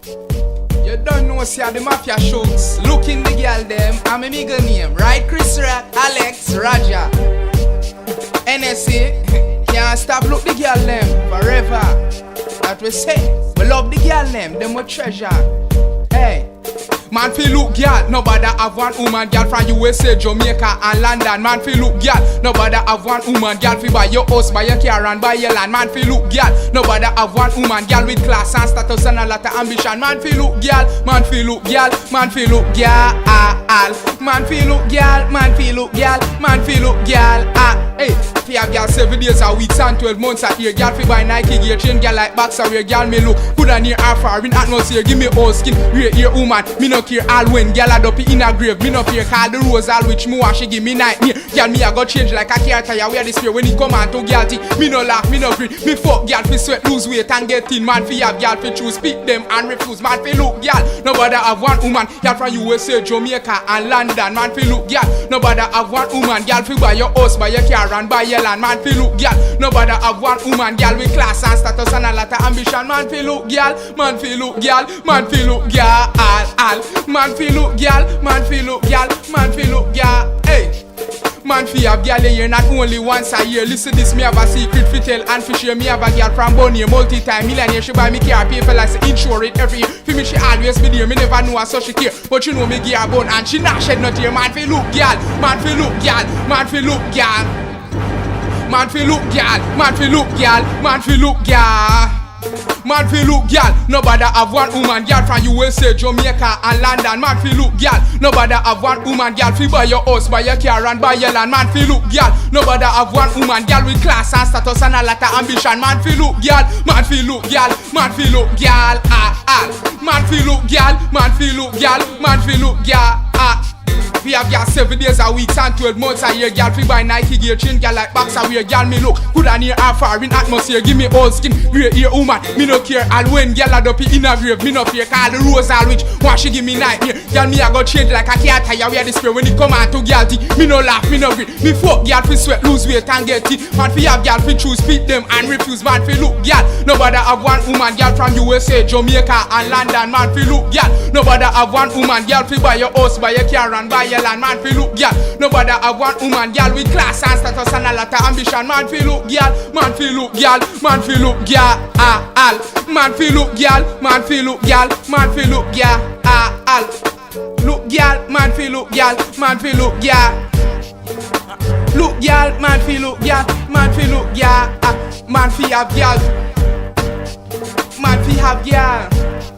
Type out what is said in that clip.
You don't know, see how the mafia shoots. Look in the girl them, I'm a nigga name, right? Chris Rock, Alex, Raja, NSA. Can't stop look the girl them forever. That we say, we love the girl them we treasure. Hey. Man feel look girl, nobody have one woman girl from USA, Jamaica and London. Man feel look girl, nobody have one woman girl fi buy your house, buy your car and buy your land. Man feel look girl, nobody have one woman girl with class and status and a lot of ambition. Man feel look girl, man feel look girl, man feel look girl, man feel look girl, man feel look girl, man feel look girl, hey. Fi have girl 7 days a week and 12 months a year. Girl fi buy Nike gear, chain girl like boxer wear. Girl me look good and near her far in atmosphere. Give me old skin, wear ear woman. Me no care all when girl a dopey in a grave. Me no fear call the rose all which me want she give me nightmare. Girl me a go change like a car tire. Wear this fear when it come on to girl tea. Me no laugh, me no grin. Me fuck girl fi sweat, lose weight and get thin. Man fi have girl fi choose, pick them and refuse. Man fi look girl, nobody have one woman. Girl from USA, Jamaica and London. Man fi look girl, nobody have one woman. Girl fi buy your house, buy your car and buy land. Man fi look girl, nobody have one woman girl with class and status and a lot of ambition. Man fi look girl, man fi look girl, man fi look girl, man fi look girl, man fi look girl, man fi look girl, hey. Man fi have girl a year, not only once a year. Listen this, me have a secret fi tell and fi share. Me have a girl from Bonnie, multi-time millionaire. She buy me car, pay for like insure it every year. Fi me she always be there, me never know her so she care. But you know me give her bone and she not shed no tear. Man fi look girl, man fi look girl, man fi look girl. Man fi look girl, man fi look girl, man fi look girl. Man fi look girl, nobody have one woman girl from USA, Jamaica and London. Man fi look girl, nobody have one woman girl fi buy your house, buy your car and buy your land. Man fi look girl, nobody have one woman girl with class and status and a lot of ambition. Man fi look girl, man fi look girl, man fi look girl, man fi look girl, man fi look girl, man fi look girl, We have girl 7 days a week and 12 months a year. Girl fi buy Nike gear, chain girl like boxer wear. Girl me look good and near her far in atmosphere. Give me old skin, wear ear woman. Me no care all when girl a dopey in a grave. Me no fear call the rose all which want she give me nightmare. Girl me a go change like a car tire. Wear the spray when it come on to girl tea. Me no laugh, me no grin. Me fuck girl fi sweat, lose weight and get tea. Man fi have girl fi choose, pick them and refuse. Man fi look girl, nobody have one woman girl from USA, Jamaica and London. Man fi look girl, nobody have one woman girl fi buy your house, buy your car and buy your land. Man fi look girl, nobody have one woman girl with class and status and a lot of ambition. Man fi look girl, man fi look girl, man fi look girl, man fi look girl, man fi look girl, man fi look girl, look girl, man fi look girl, man fi look girl. Look girl, man fi look girl, man fi look girl, man fi have girl, man fi have girl.